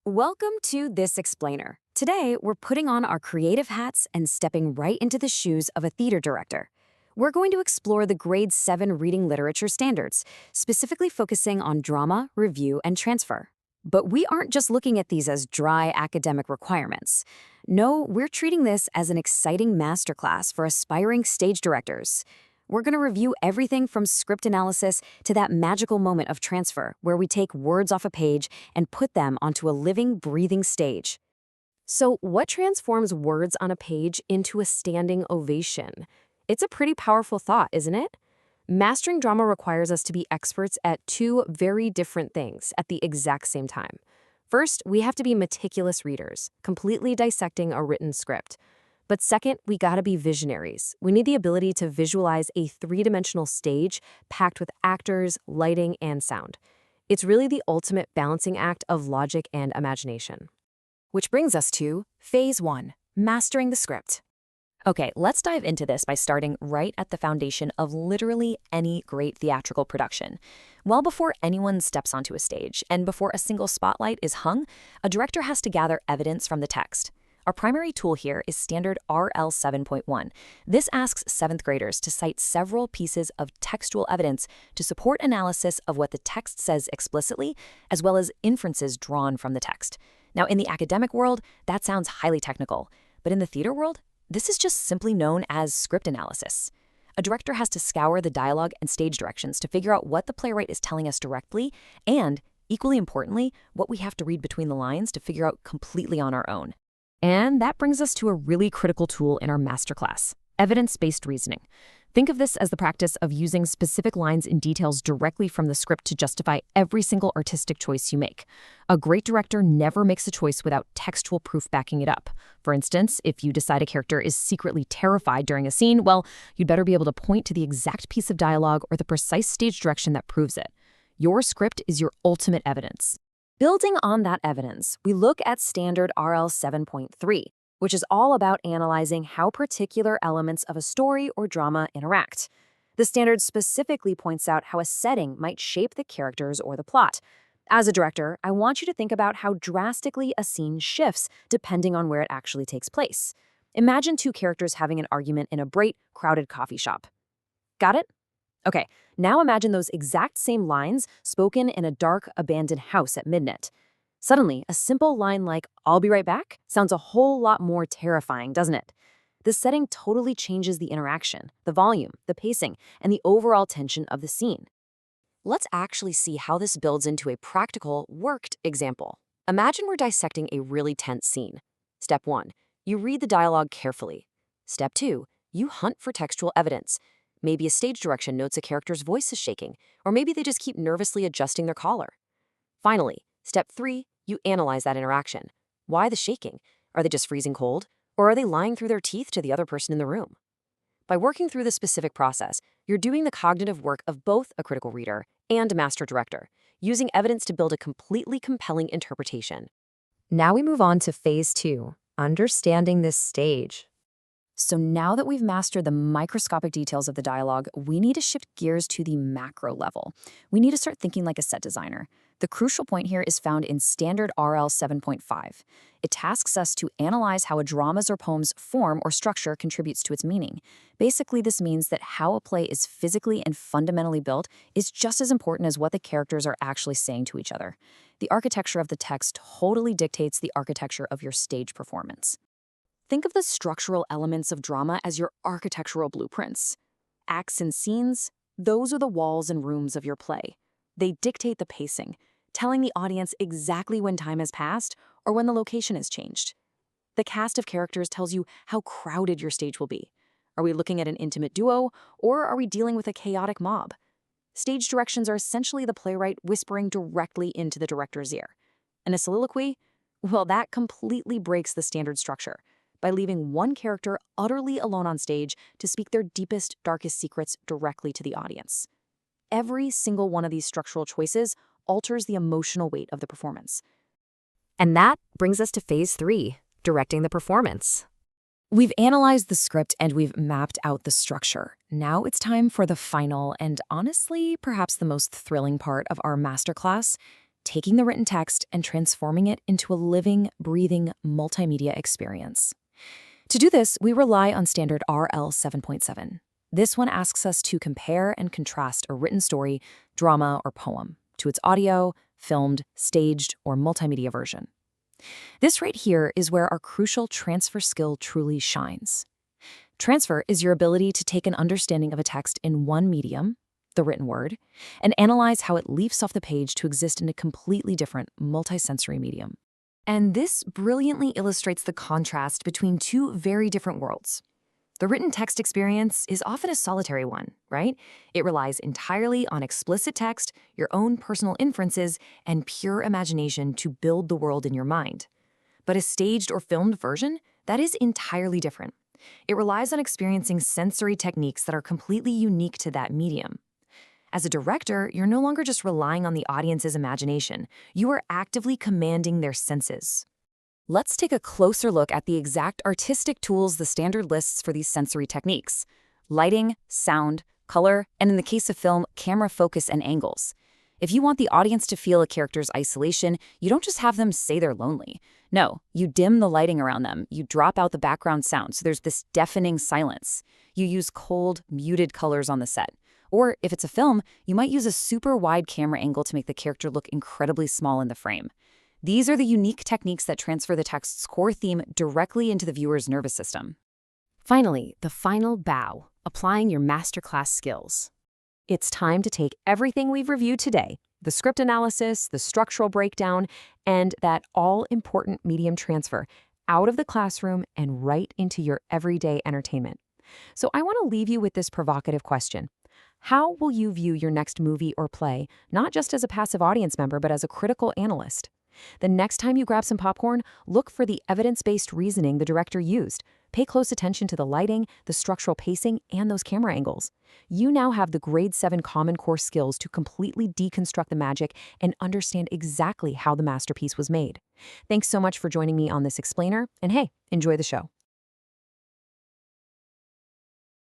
Welcome to This Explainer. Today, we're putting on our creative hats and stepping right into the shoes of a theater director. We're going to explore the Grade 7 reading literature standards, specifically focusing on drama, review, and transfer. But we aren't just looking at these as dry academic requirements. No, we're treating this as an exciting masterclass for aspiring stage directors. We're going to review everything from script analysis to that magical moment of transfer where we take words off a page and put them onto a living, breathing stage. So, what transforms words on a page into a standing ovation? It's a pretty powerful thought, isn't it? Mastering drama requires us to be experts at two very different things at the exact same time. First, we have to be meticulous readers, completely dissecting a written script. But second, we gotta be visionaries. We need the ability to visualize a three-dimensional stage packed with actors, lighting, and sound. It's really the ultimate balancing act of logic and imagination. Which brings us to Phase 1, Mastering the Script. Okay, let's dive into this by starting right at the foundation of literally any great theatrical production. Well before anyone steps onto a stage, and before a single spotlight is hung, a director has to gather evidence from the text. Our primary tool here is standard RL 7.1. This asks 7th graders to cite several pieces of textual evidence to support analysis of what the text says explicitly, as well as inferences drawn from the text. Now, in the academic world, that sounds highly technical, but in the theater world, this is just simply known as script analysis. A director has to scour the dialogue and stage directions to figure out what the playwright is telling us directly, and, equally importantly, what we have to read between the lines to figure out completely on our own. And that brings us to a really critical tool in our masterclass, evidence-based reasoning. Think of this as the practice of using specific lines and details directly from the script to justify every single artistic choice you make. A great director never makes a choice without textual proof backing it up. For instance, if you decide a character is secretly terrified during a scene, well, you'd better be able to point to the exact piece of dialogue or the precise stage direction that proves it. Your script is your ultimate evidence. Building on that evidence, we look at standard RL 7.3, which is all about analyzing how particular elements of a story or drama interact. The standard specifically points out how a setting might shape the characters or the plot. As a director, I want you to think about how drastically a scene shifts depending on where it actually takes place. Imagine two characters having an argument in a bright, crowded coffee shop. Got it? Okay, now imagine those exact same lines spoken in a dark, abandoned house at midnight. Suddenly, a simple line like, "I'll be right back," sounds a whole lot more terrifying, doesn't it? The setting totally changes the interaction, the volume, the pacing, and the overall tension of the scene. Let's actually see how this builds into a practical, worked example. Imagine we're dissecting a really tense scene. Step 1, you read the dialogue carefully. Step 2, you hunt for textual evidence. Maybe a stage direction notes a character's voice is shaking, or maybe they just keep nervously adjusting their collar. Finally, step 3, you analyze that interaction. Why the shaking? Are they just freezing cold? Or are they lying through their teeth to the other person in the room? By working through this specific process, you're doing the cognitive work of both a critical reader and a master director, using evidence to build a completely compelling interpretation. Now we move on to Phase 2, understanding this stage. So now that we've mastered the microscopic details of the dialogue, we need to shift gears to the macro level. We need to start thinking like a set designer. The crucial point here is found in standard RL 7.5. It tasks us to analyze how a drama's or poem's form or structure contributes to its meaning. Basically, this means that how a play is physically and fundamentally built is just as important as what the characters are actually saying to each other. The architecture of the text totally dictates the architecture of your stage performance. Think of the structural elements of drama as your architectural blueprints. Acts and scenes, those are the walls and rooms of your play. They dictate the pacing, telling the audience exactly when time has passed or when the location has changed. The cast of characters tells you how crowded your stage will be. Are we looking at an intimate duo, or are we dealing with a chaotic mob? Stage directions are essentially the playwright whispering directly into the director's ear. And a soliloquy? Well, that completely breaks the standard structure by leaving one character utterly alone on stage to speak their deepest, darkest secrets directly to the audience. Every single one of these structural choices alters the emotional weight of the performance. And that brings us to Phase 3, directing the performance. We've analyzed the script and we've mapped out the structure. Now it's time for the final and honestly, perhaps the most thrilling part of our masterclass, taking the written text and transforming it into a living, breathing multimedia experience. To do this, we rely on standard RL 7.7. This one asks us to compare and contrast a written story, drama, or poem to its audio, filmed, staged, or multimedia version. This right here is where our crucial transfer skill truly shines. Transfer is your ability to take an understanding of a text in one medium, the written word, and analyze how it leaps off the page to exist in a completely different, multisensory medium. And this brilliantly illustrates the contrast between two very different worlds. The written text experience is often a solitary one, right? It relies entirely on explicit text, your own personal inferences, and pure imagination to build the world in your mind. But a staged or filmed version, that is entirely different. It relies on experiencing sensory techniques that are completely unique to that medium. As a director, you're no longer just relying on the audience's imagination. You are actively commanding their senses. Let's take a closer look at the exact artistic tools the standard lists for these sensory techniques: lighting, sound, color, and in the case of film, camera focus and angles. If you want the audience to feel a character's isolation, you don't just have them say they're lonely. No, you dim the lighting around them. You drop out the background sound, so there's this deafening silence. You use cold, muted colors on the set. Or if it's a film, you might use a super wide camera angle to make the character look incredibly small in the frame. These are the unique techniques that transfer the text's core theme directly into the viewer's nervous system. Finally, the final bow, applying your masterclass skills. It's time to take everything we've reviewed today, the script analysis, the structural breakdown, and that all-important medium transfer, out of the classroom and right into your everyday entertainment. So I want to leave you with this provocative question. How will you view your next movie or play, not just as a passive audience member, but as a critical analyst? The next time you grab some popcorn, look for the evidence-based reasoning the director used. Pay close attention to the lighting, the structural pacing, and those camera angles. You now have the grade 7 Common Core skills to completely deconstruct the magic and understand exactly how the masterpiece was made. Thanks so much for joining me on this explainer, and hey, enjoy the show.